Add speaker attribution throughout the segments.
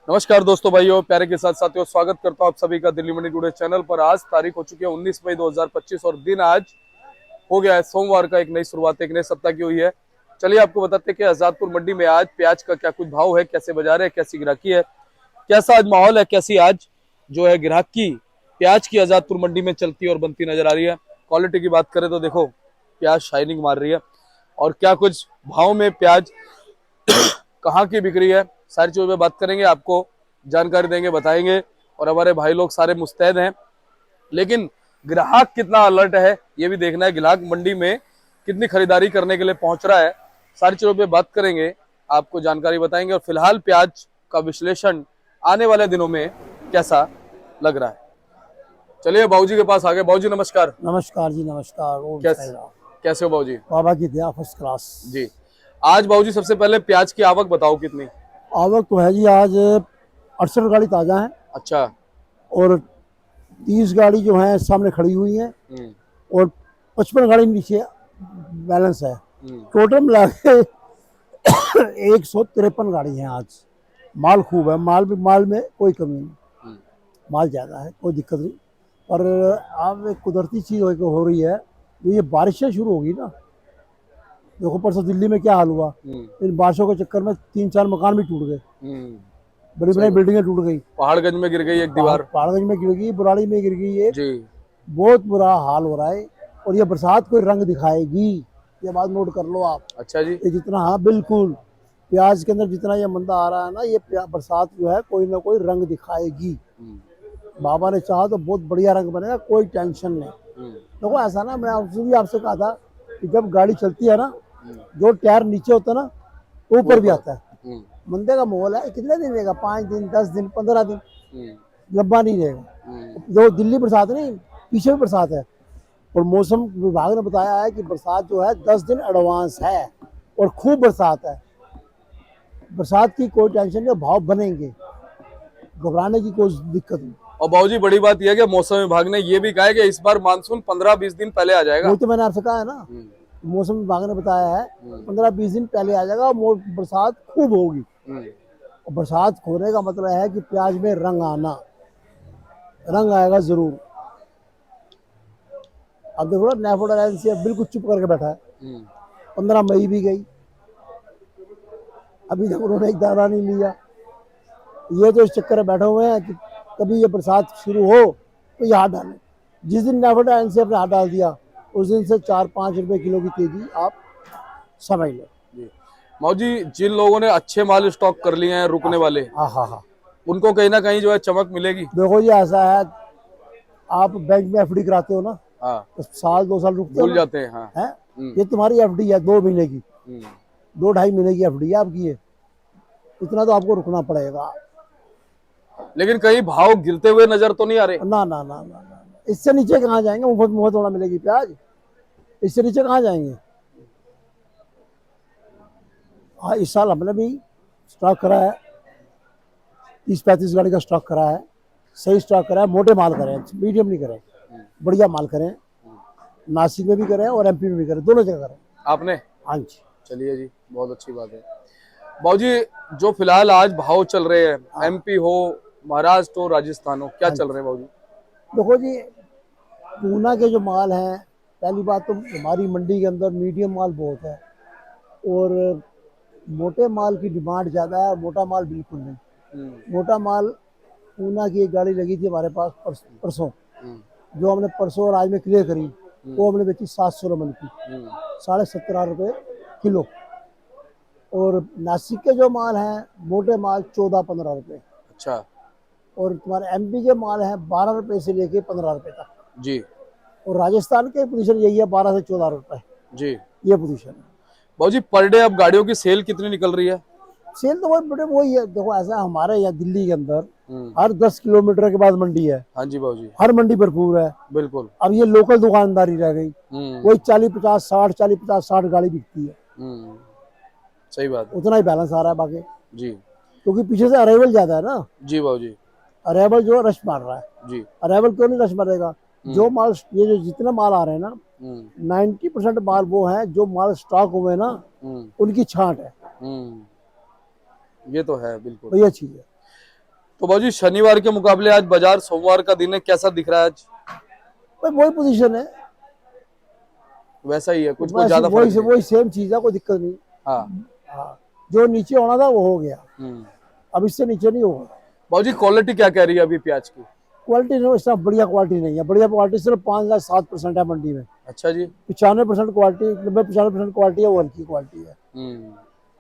Speaker 1: नमस्कार दोस्तों, भाइयों, प्यारे के साथ साथियों, स्वागत करता हूं आप सभी का दिल्ली मंडी टुडे चैनल पर। आज तारीख हो चुकी है 19 मई 2025 और दिन आज हो गया है सोमवार का। एक नई शुरुआत, एक नए सप्ताह की हुई है। चलिए आपको बताते हैं कि आजादपुर मंडी में आज प्याज का क्या कुछ भाव है, कैसे बाजार है, कैसी ग्राहकी है, कैसा आज माहौल है, कैसी आज जो है ग्राहकी प्याज की आजादपुर मंडी में चलती और बनती नजर आ रही है। क्वालिटी की बात करें तो देखो प्याज शाइनिंग मार रही है। और क्या कुछ भाव में प्याज कहाँ की बिक्री है, सारी चीजों पे बात करेंगे, आपको जानकारी देंगे, बताएंगे। और हमारे भाई लोग सारे मुस्तैद हैं, लेकिन ग्राहक कितना अलर्ट है ये भी देखना है। ग्राहक मंडी में कितनी खरीदारी करने के लिए पहुंच रहा है, सारी चीजों पे बात करेंगे, आपको जानकारी बताएंगे। और फिलहाल प्याज का विश्लेषण आने वाले दिनों में कैसा लग रहा है। चलिए बाबूजी के पास आ गए। बाबूजी नमस्कार।
Speaker 2: नमस्कार जी, नमस्कार। ओम
Speaker 1: कैसे
Speaker 2: साईं राम।
Speaker 1: कैसे हो बाबूजी?
Speaker 2: बाबा की दया, फर्स्ट क्लास।
Speaker 1: जी। आज बाबूजी सबसे पहले प्याज की आवक बताओ कितनी?
Speaker 2: आवक तो है जी, आज 68 गाड़ी ताज़ा है
Speaker 1: अच्छा।
Speaker 2: और 30 गाड़ी जो है सामने खड़ी हुई है और 55 गाड़ी नीचे बैलेंस है। टोटल मिला के 153 गाड़ी है आज। माल खूब है, माल में कोई कमी नहीं, माल ज़्यादा है, कोई दिक्कत नहीं। पर अब एक कुदरती चीज़ हो रही है, तो ये बारिशें शुरू होगी ना। देखो परसों दिल्ली में क्या हाल हुआ, इन बारिशों के चक्कर में 3-4 मकान भी टूट गए, बड़ी बड़ी बिल्डिंगें टूट गई।
Speaker 1: पहाड़गंज में गिर गई एक दीवार,
Speaker 2: पहाड़गंज में गिर गई, बुराड़ी में गिर गई एक।
Speaker 1: जी।
Speaker 2: बहुत बुरा हाल हो रहा है और ये बरसात कोई रंग दिखाएगी, ये बात नोट कर लो आप।
Speaker 1: अच्छा जी।
Speaker 2: ये जितना, हाँ बिल्कुल, प्याज के अंदर जितना ये मंदा आ रहा है ना, ये बरसात जो है कोई ना कोई रंग दिखाएगी। बाबा ने चाहा तो बहुत बढ़िया रंग बनेगा, कोई टेंशन नहीं। देखो ऐसा ना, मैं आपसे कहा था कि जब गाड़ी चलती है ना, जो टायर नीचे होता है ना, ऊपर भी आता है। मंदे का माहौल है, कितने दिन रहेगा? 5 दिन, 10 दिन, 15 दिन, लंबा नहीं रहेगा। जो दिल्ली बरसात नहीं, पीछे भी बरसात है। और मौसम विभाग ने बताया है कि बरसात जो है 10 दिन एडवांस है और खूब बरसात है। बरसात की कोई टेंशन नहीं, भाव बनेंगे, घबराने की कोई दिक्कत नहीं।
Speaker 1: और बाबूजी बड़ी बात यह है कि मौसम विभाग ने यह भी कहा है कि इस बार मानसून 15-20 दिन पहले आ जाएगा।
Speaker 2: वो तो मैंने आपसे कहा है ना, मौसम विभाग ने बताया है 15-20 दिन पहले आ जाएगा और बरसात खूब होगी। और बरसात होने का मतलब है कि प्याज में रंग आना, रंग आएगा जरूर। अब देखो ना, नेफेड एजेंसी बिल्कुल चुप करके बैठा है। 15 मई भी गई, अभी तक उन्होंने एक दाना नहीं लिया। ये तो इस चक्कर में बैठे हुए हैं कि कभी ये बरसात शुरू हो तो ये हाथ डालें। जिस दिन नेफेड एजेंसी अपने हाथ डाल दिया, उस दिन से 4-5 रुपए किलो की तेजी आप समझ लो।
Speaker 1: बाबूजी जिन लोगों ने अच्छे माल स्टॉक कर लिए हैं, रुकने वाले,
Speaker 2: हाँ हाँ हाँ,
Speaker 1: उनको कहीं ना कहीं जो है चमक मिलेगी।
Speaker 2: देखो जी ऐसा है, आप बैंक में एफडी कराते हो ना,
Speaker 1: हाँ।
Speaker 2: तो साल 2 साल रुकते हो
Speaker 1: भूल
Speaker 2: ना,
Speaker 1: जाते हैं। हाँ।
Speaker 2: है? ये तुम्हारी एफडी है 2 महीने की, 2-2.5 महीने की एफडी है आपकी। ये इतना तो आपको रुकना पड़ेगा।
Speaker 1: लेकिन कहीं भाव गिरते हुए नजर तो नहीं आ रहे।
Speaker 2: ना ना ना ना ना, इससे नीचे कहाँ जाएंगे? मुफ्त मुफ्त थोड़ा मिलेगी प्याज, इससे नीचे कहाँ जाएंगे? हाँ, इस साल हमने भी स्टॉक करा है, 30-35 गाड़ी का स्टॉक करा है। सही स्टॉक करा है, मोटे माल करें, मीडियम नहीं करें, बढ़िया माल करें। नासिक में भी करें और एमपी में भी करें, दोनों जगह करें
Speaker 1: आपने?
Speaker 2: हाँ जी।
Speaker 1: चलिए जी, बहुत अच्छी बात है। बाबूजी जो फिलहाल आज भाव चल रहे हैं, एमपी हो, महाराष्ट्र हो, राजस्थान हो, क्या चल रहे हैं बाबूजी?
Speaker 2: देखो जी, पूना के जो माल हैं, पहली बात तो हमारी मंडी के अंदर मीडियम माल बहुत है और मोटे माल की डिमांड ज़्यादा है, मोटा माल बिल्कुल नहीं। मोटा माल, पूना की एक गाड़ी लगी थी हमारे पास परसों, जो हमने परसों और आज में क्लियर करी, वो हमने बेची 700 रुपये की, 17.5 रुपये किलो। और नासिक के जो माल हैं, मोटे माल 14-15 रुपये।
Speaker 1: अच्छा।
Speaker 2: और तुम्हारे एमपी के माल हैं 12 रुपये से लेके 15 रुपये तक
Speaker 1: जी।
Speaker 2: और राजस्थान के पोजीशन यही है, 12 से 14 रुपये
Speaker 1: जी।
Speaker 2: ये पोजीशन है।
Speaker 1: बाबूजी पर डे अब गाड़ियों की सेल कितनी निकल रही है?
Speaker 2: सेल तो बहुत बड़े वही है। देखो ऐसा, हमारे यहाँ दिल्ली के अंदर हर 10 किलोमीटर के बाद मंडी है।
Speaker 1: हाँ जी बाबूजी।
Speaker 2: हर मंडी भरपूर है,
Speaker 1: बिल्कुल।
Speaker 2: अब ये लोकल दुकानदारी रह गई, वही 40-50-60 गाड़ी बिकती है।
Speaker 1: सही बात है।
Speaker 2: उतना ही बैलेंस आ रहा है बाकी,
Speaker 1: जी।
Speaker 2: क्योंकि पीछे से अराइवल ज्यादा है ना।
Speaker 1: जी बाबूजी।
Speaker 2: अराइवल जो रश मार रहा है।
Speaker 1: जी।
Speaker 2: अराइवल क्यों नहीं रश मारेगा? जो माल, ये जो जितने माल आ रहे हैं ना, 90% माल वो है जो माल स्टॉक हुए ना, उनकी छांट है।
Speaker 1: ये तो है बिल्कुल।
Speaker 2: तो ये चीज है।
Speaker 1: तो बाबूजी शनिवार के मुकाबले आज बाजार सोमवार का दिन है, कैसा दिख रहा है आज?
Speaker 2: भाई वही पोजीशन है,
Speaker 1: वैसा ही है, कुछ
Speaker 2: वैसे
Speaker 1: ज्यादा फर्क नहीं।
Speaker 2: वही सेम चीज है, कोई दिक्कत नहीं।
Speaker 1: हाँ।
Speaker 2: हाँ, जो नीचे होना था वो हो गया,
Speaker 1: हम्म।
Speaker 2: अब इससे नीचे नहीं होगा।
Speaker 1: बाबूजी क्वालिटी क्या कह रही है अभी प्याज की?
Speaker 2: क्वालिटी नहीं, इतना बढ़िया क्वालिटी नहीं है। बढ़िया क्वालिटी सिर्फ 5,07% है मंडी में।
Speaker 1: अच्छा जी।
Speaker 2: 95% क्वालिटी, 90-95% क्वालिटी है, वो हल्की क्वालिटी है।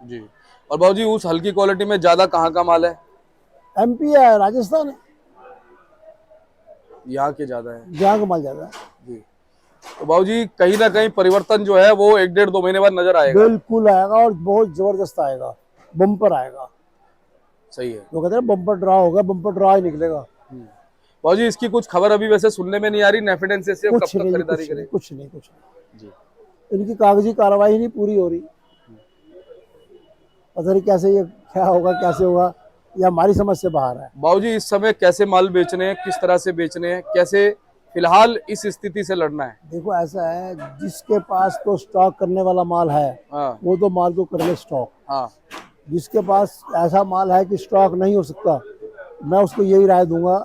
Speaker 1: जी। और बाबूजी उस हल्की क्वालिटी में ज्यादा कहाँ का माल है?
Speaker 2: MP है, राजस्थान है,
Speaker 1: यहाँ के ज्यादा है।
Speaker 2: जहाँ का माल ज्यादा है।
Speaker 1: जी। तो बाबूजी कहीं ना कहीं परिवर्तन जो है वो 1-1.5-2 महीने बाद नजर आएगा।
Speaker 2: बिल्कुल आएगा, और बहुत जबरदस्त आएगा, बम्पर आएगा।
Speaker 1: सही है।
Speaker 2: वो कहते हैं बम्पर ड्रा होगा, बम्पर ड्रा ही निकलेगा।
Speaker 1: बाबूजी इसकी कुछ खबर अभी वैसे सुनने में नहीं आ रही, नेफेडेंस से कब
Speaker 2: कुछ
Speaker 1: तक
Speaker 2: नहीं,
Speaker 1: खरीदारी
Speaker 2: कुछ
Speaker 1: करें?
Speaker 2: नहीं, कुछ नहीं, कुछ नहीं।
Speaker 1: जी।
Speaker 2: इनकी कागजी कार्रवाई नहीं पूरी हो रही, पता नहीं कैसे ये क्या होगा, कैसे होगा, ये हमारी समझ से बाहर है।
Speaker 1: बाबूजी इस समय कैसे माल बेचने हैं, किस तरह से बेचने हैं, कैसे फिलहाल इस स्थिति से लड़ना है?
Speaker 2: देखो ऐसा है, जिसके पास तो स्टॉक करने वाला माल है,
Speaker 1: हाँ।
Speaker 2: वो तो माल को कर ले स्टॉक।
Speaker 1: हाँ।
Speaker 2: जिसके पास ऐसा माल है कि स्टॉक नहीं हो सकता, मैं उसको यही राय दूंगा,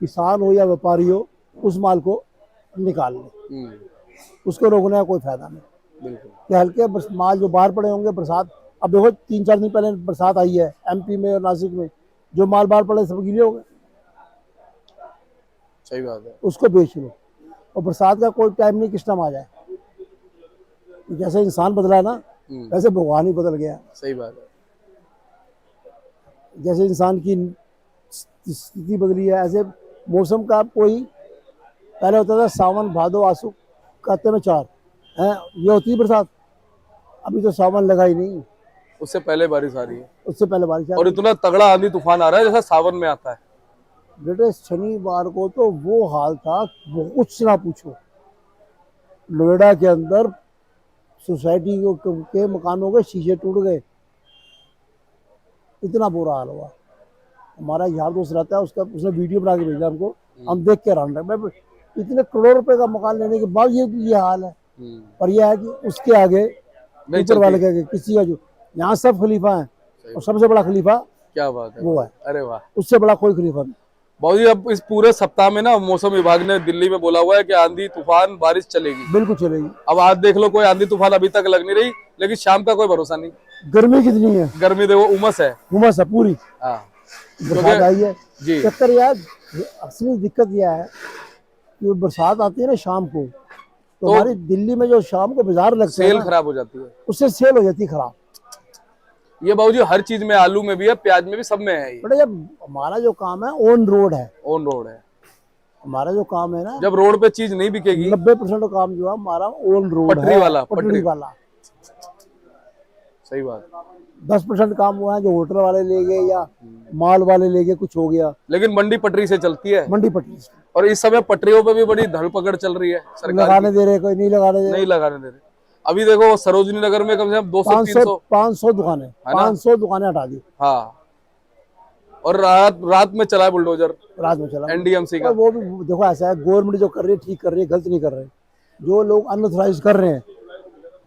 Speaker 2: किसान हो या व्यापारी हो, उस माल को निकाल ले, उसको रोकने का कोई फायदा नहीं।
Speaker 1: बिल्कुल।
Speaker 2: कि हल्के माल जो बाहर पड़े होंगे, बरसात, अब देखो 3-4 दिन पहले बरसात आई है MP में और नासिक में, जो माल बाहर पड़े सब गीले हो गए,
Speaker 1: सही बात है।
Speaker 2: उसको बेच लो। और बरसात का कोई टाइम नहीं किस टाइम आ जाए, जैसे इंसान बदला है ना, वैसे भगवान ही बदल गया।
Speaker 1: सही बात है।
Speaker 2: जैसे इंसान की स्थिति बदली है, ऐसे मौसम का कोई, पहले होता था सावन भादो आंसू काते में 4 है, ये होती है बरसात। अभी तो सावन लगा ही नहीं,
Speaker 1: उससे पहले बारिश आ रही है,
Speaker 2: उससे पहले बारिश आ
Speaker 1: और
Speaker 2: रही
Speaker 1: इतना तगड़ा आंधी तूफान आ रहा है जैसा सावन में आता है।
Speaker 2: है। बेटे शनिवार को तो वो हाल था, वो कुछ ना पूछो। नोएडा के अंदर सोसाइटी के मकानों के शीशे टूट गए, इतना बुरा हाल हुआ। हमारा यार दोस्त रहता है, उसका उसने वीडियो बना के भेजा हमको, हम देख के हैरान रहे। मैं इतने करोड़ रुपए का मकान लेने के बाद ये हाल है। पर यह है कि उसके आगे, ऊपर वाले के आगे किसी का, जो यहाँ सब खलीफा है, और सबसे बड़ा खलीफा
Speaker 1: क्या बात है,
Speaker 2: वो है।
Speaker 1: अरे वाह।
Speaker 2: उससे बड़ा कोई खलीफा नहीं।
Speaker 1: बाबूजी अब इस पूरे सप्ताह में ना मौसम विभाग ने दिल्ली में बोला हुआ है कि आंधी तूफान बारिश चलेगी।
Speaker 2: बिल्कुल चलेगी।
Speaker 1: अब आज देख लो, कोई आंधी तूफान अभी तक लग नहीं रही, लेकिन शाम का कोई भरोसा नहीं।
Speaker 2: गर्मी कितनी है,
Speaker 1: गर्मी देखो, उमस है,
Speaker 2: उमस है पूरी।
Speaker 1: हाँ।
Speaker 2: बरसात आई है
Speaker 1: जी।
Speaker 2: चक्कर यार, असली दिक्कत यह है कि बरसात आती है ना शाम को, तो हमारी दिल्ली में जो शाम को बाजार लगते हैं
Speaker 1: सेल
Speaker 2: ना,
Speaker 1: खराब हो जाती है,
Speaker 2: उससे सेल हो जाती है खराब।
Speaker 1: ये बाबूजी हर चीज में, आलू में भी है, प्याज में भी, सब में है ये।
Speaker 2: बेटा जब हमारा जो काम है ऑन रोड है,
Speaker 1: ऑन रोड है,
Speaker 2: हमारा जो काम है ना,
Speaker 1: जब रोड पे चीज नहीं बिकेगी,
Speaker 2: 90% काम जो है हमारा ऑन रोड
Speaker 1: पटरी
Speaker 2: है,
Speaker 1: वाला,
Speaker 2: पटरी वाला।
Speaker 1: सही बात।
Speaker 2: 10% काम हुआ है जो होटल वाले ले गए या माल वाले ले गए, कुछ हो गया।
Speaker 1: लेकिन मंडी पटरी से चलती है,
Speaker 2: मंडी पटरी से
Speaker 1: और इस समय पटरियों पे भी बड़ी धड़पकड़ चल रही है सरकार
Speaker 2: लगाने दे रहे, कोई नहीं लगाने दे रहे।
Speaker 1: नहीं लगाने दे रहे। अभी देखो सरोजनी नगर में कम से कम 200-300
Speaker 2: 500 दुकानें, 500 दुकानें हटा दी।
Speaker 1: हाँ, और रात में चला है बुलडोजर,
Speaker 2: रात में चला
Speaker 1: NDMC का।
Speaker 2: वो भी देखो ऐसा है, गवर्नमेंट जो कर रही है ठीक कर रही है, गलत नहीं कर रहे। जो लोग अनऑथराइज कर रहे हैं,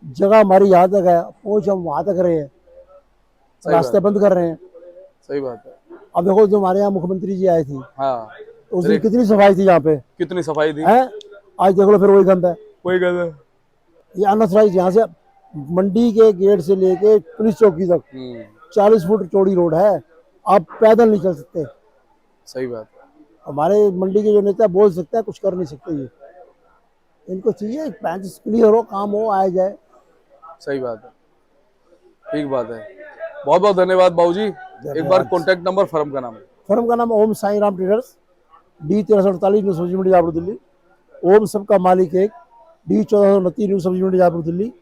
Speaker 2: जगह हमारी यहाँ तक है, पहुंच हम वहां तक रहे हैं, रास्ते बंद कर रहे हैं।
Speaker 1: सही बात है।
Speaker 2: अब देखो जो हमारे यहाँ मुख्यमंत्री जी आए थी,
Speaker 1: हाँ,
Speaker 2: उस दिन कितनी सफाई थी यहाँ पे,
Speaker 1: कितनी सफाई थी,
Speaker 2: है? आज देख लो फिर वही गंद है,
Speaker 1: कोई गंद है।
Speaker 2: ये अनऑथराइज। यहाँ से मंडी के गेट से लेके पुलिस चौकी तक 40 फुट चौड़ी रोड है, आप पैदल नहीं चल सकते।
Speaker 1: सही बात।
Speaker 2: हमारे मंडी के जो नेता बोल सकते हैं, कुछ कर नहीं सकते। ये इनको चाहिए पैंच क्लियर हो, काम हो, आया जाए।
Speaker 1: सही बात है, ठीक बात है। बहुत बहुत धन्यवाद बाबूजी। एक बार कॉन्टेक्ट नंबर, फर्म का नाम।
Speaker 2: फर्म का नाम Om Sai Ram traders, D 1348 new सब्जी मंडी जयपुर दिल्ली। ओम सबका मालिक एक, D 1429 न्यू सब्जी मंडी जयपुर दिल्ली।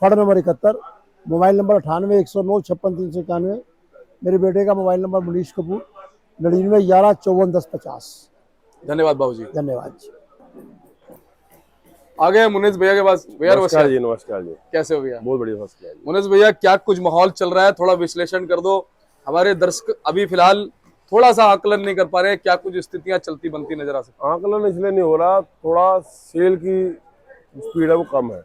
Speaker 2: फड़ नंबर 71, मोबाइल नंबर 98 109 56 391। मेरे बेटे का मोबाइल नंबर मनीष कपूर 99 11 54 10 50।
Speaker 1: धन्यवाद बाबूजी।
Speaker 2: धन्यवाद जी।
Speaker 1: आ गए मुनीष भैया के पास। भैया
Speaker 3: नमस्कार जी। नमस्कार जी।
Speaker 1: कैसे हो भैया?
Speaker 3: बहुत बढ़िया फर्स्ट क्लास।
Speaker 1: मुनीष भैया क्या कुछ माहौल चल रहा है, थोड़ा विश्लेषण कर दो। हमारे दर्शक अभी फिलहाल थोड़ा सा आकलन नहीं कर पा रहे, क्या कुछ स्थितियां चलती बनती नजर आ सकती?
Speaker 3: आकलन इसलिए नहीं हो रहा, थोड़ा सेल की स्पीड है वो कम है,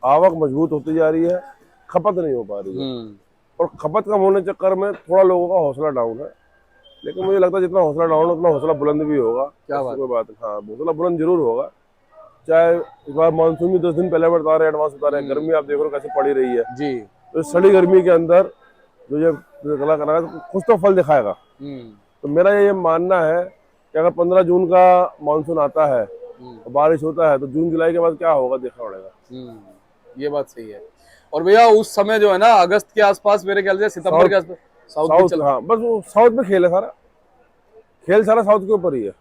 Speaker 3: आवक मजबूत होती जा रही है, खपत नहीं हो पा रही है। और खपत कम होने के चक्कर में थोड़ा लोगों का हौसला डाउन है। लेकिन मुझे लगता है जितना हौसला डाउन उतना हौसला बुलंद भी होगा।
Speaker 1: क्या बात
Speaker 3: कोई बात नहीं, हाँ हौसला बुलंद जरूर होगा। चाहे इस बार मानसून भी 10 दिन पहले बता रहे हैं, एडवांस बता रहे हैं। गर्मी आप देख रहे हो कैसे पड़ी रही है।
Speaker 1: जी।
Speaker 3: तो इस सड़ी गर्मी के अंदर जो ये कला करेगा तो कुछ तो फल दिखाएगा। तो मेरा ये मानना है कि अगर 15 जून का मानसून आता है और बारिश होता है तो जून जुलाई के बाद क्या होगा देखना पड़ेगा।
Speaker 1: ये बात सही है। और भैया उस समय जो है ना अगस्त के आसपास, मेरे ख्याल से सितंबर के आसपास साउथ भी
Speaker 3: साउथ, हाँ बस वो साउथ में खेल है सारा, खेल सारा साउथ के ऊपर ही है।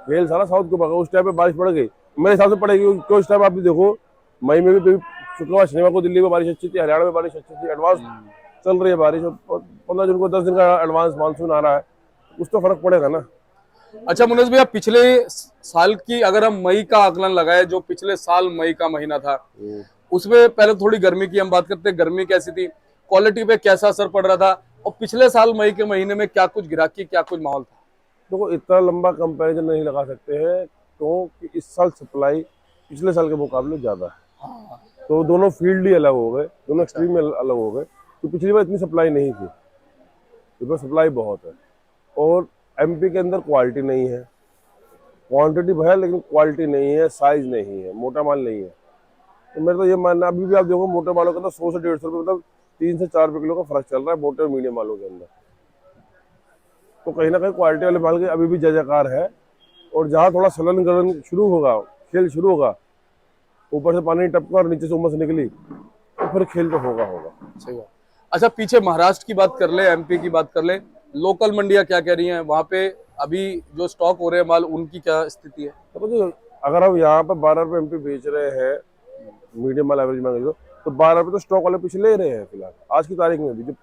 Speaker 3: खेल सारा साउथ के ऊपर। उस टाइम पे बारिश पड़ गई मेरे हिसाब से पड़ेगी, क्योंकि उस टाइम आप भी देखो मई में भी शुक्रवार शनिवार को दिल्ली में बारिश अच्छी थी, हरियाणा में बारिश अच्छी थी, एडवांस चल रही है बारिश। और 15 जून को 10 दिन का एडवांस मानसून आ रहा है, कुछ तो फर्क पड़ेगा ना।
Speaker 1: अच्छा मुनीष भैया, पिछले साल की अगर हम मई का आकलन लगाए, जो पिछले साल मई का महीना था, उसमें पहले थोड़ी गर्मी की हम बात करते हैं। गर्मी कैसी थी, क्वालिटी पे कैसा असर पड़ रहा था, और पिछले साल मई के महीने में क्या कुछ गिराकी, क्या कुछ माहौल था?
Speaker 3: देखो इतना लंबा कंपैरिजन नहीं लगा सकते हैं, क्योंकि इस साल सप्लाई पिछले साल के मुकाबले ज्यादा है। तो दोनों फील्ड ही अलग हो गए, दोनों एक्सट्रीम में अलग हो गए। तो पिछली बार इतनी सप्लाई नहीं थी, इस बार सप्लाई बहुत है। और एमपी के अंदर क्वालिटी नहीं है, क्वांटिटी है लेकिन क्वालिटी नहीं है, साइज नहीं है, मोटा माल नहीं है। तो मेरा तो ये मानना, अभी भी आप देखो मोटे मालों का तो 100 से 150 रुपये, मतलब 3 से 4 रुपये किलो का फर्क चल रहा है मोटे और मीडियम मालों के अंदर। तो कहीं ना कहीं क्वालिटी वाले माल के अभी भी जय जयकार है। और जहाँ थोड़ा सलन गलन शुरू होगा, खेल शुरू होगा, ऊपर से पानी टपका और नीचे से उमस निकली, तो फिर खेल तो होगा।
Speaker 1: सही बात। अच्छा पीछे महाराष्ट्र की बात कर ले, एमपी की बात कर ले, लोकल मंडियां क्या कह रही हैं वहां पे? अभी जो स्टॉक हो रहे हैं माल, उनकी क्या स्थिति है?
Speaker 3: तो अगर हम यहाँ पर 12 रुपये एमपी बेच रहे हैं, मीडियम माल एवरेज मांगे तो 12 रुपये तो स्टॉक वाले पीछे ले रहे हैं फिलहाल आज की तारीख में भी। जो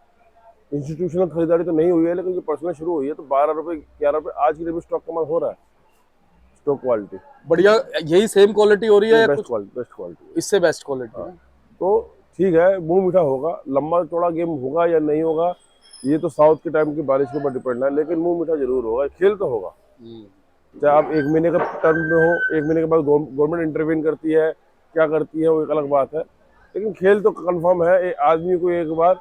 Speaker 3: इंस्टीट्यूशनल खरीदारी तो नहीं हुई है, लेकिन जो पर्सनल शुरू हुई है, तो 12 रुपये 11 रुपये आज की डेट में स्टॉक का माल हो रहा है। स्टॉक क्वालिटी
Speaker 1: बढ़िया, यही सेम क्वालिटी हो रही है?
Speaker 3: बेस्ट क्वालिटी,
Speaker 1: इससे बेस्ट क्वालिटी।
Speaker 3: तो ठीक है, मुंह मीठा होगा। लंबा चौड़ा गेम होगा या नहीं होगा, ये तो साउथ के टाइम की बारिश के ऊपर डिपेंड है, लेकिन मुंह मीठा जरूर होगा, खेल तो होगा। चाहे आप 1 महीने का टर्म में हो, 1 महीने के बाद गवर्नमेंट इंटरवीन करती है, क्या करती है वो एक अलग बात है, लेकिन खेल तो कंफर्म है। आदमी को एक बार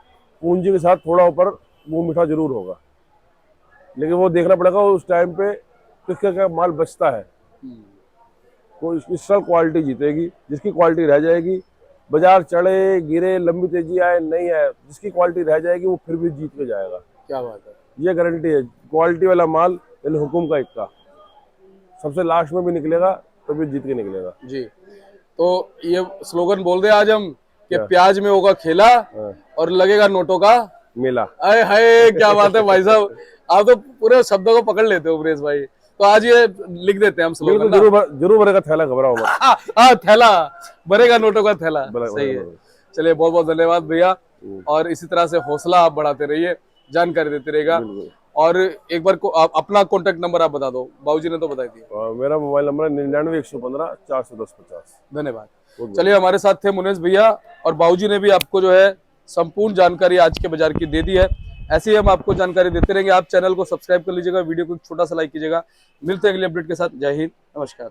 Speaker 3: पूंजी के साथ थोड़ा ऊपर मुंह मीठा जरूर होगा, लेकिन वो देखना पड़ेगा उस टाइम पे किसका क्या माल बचता है। तो इस साल क्वालिटी जीतेगी, जिसकी क्वालिटी रह जाएगी, बाजार चढ़े गिरे लंबी तेजी आए नहीं आए, जिसकी क्वालिटी रह जाएगी वो फिर भी जीत के जाएगा।
Speaker 1: क्या बात है,
Speaker 3: ये गारंटी है। क्वालिटी वाला माल यानी हुकुम का इक्का सबसे लास्ट में भी निकलेगा, तभी जीत के निकलेगा जी।
Speaker 1: तो ये स्लोगन बोल दे आज हम कि प्याज में होगा खेला और लगेगा नोटों का
Speaker 3: मेला।
Speaker 1: अरे हाय क्या बात है भाई साहब, आप तो पूरे शब्दों को पकड़ लेते हो ब्रेस भाई। तो आज ये लिख देते हैं हम स्लोगन,
Speaker 3: जरूर भरेगा थैला, घबराओ मत।
Speaker 1: हाँ थैला भरेगा, नोटों का थैला, सही है। चलिए बहुत बहुत धन्यवाद भैया, और इसी तरह से हौसला आप बढ़ाते रहिए, जानकारी देते रहेगा। और एक बार अपना कॉन्टेक्ट नंबर आप बता दो, बाबूजी ने तो बता दिया।
Speaker 3: मेरा मोबाइल नंबर है 99 115 410 50।
Speaker 1: धन्यवाद। चलिए हमारे साथ थे मुनीष भैया, और बाबूजी ने भी आपको जो है संपूर्ण जानकारी आज के बाजार की दे दी है। ऐसे ही हम आपको जानकारी देते रहेंगे। आप चैनल को सब्सक्राइब कर लीजिएगा, वीडियो को छोटा सा लाइक कीजिएगा। मिलते हैं अगले अपडेट के साथ। जय हिंद, नमस्कार।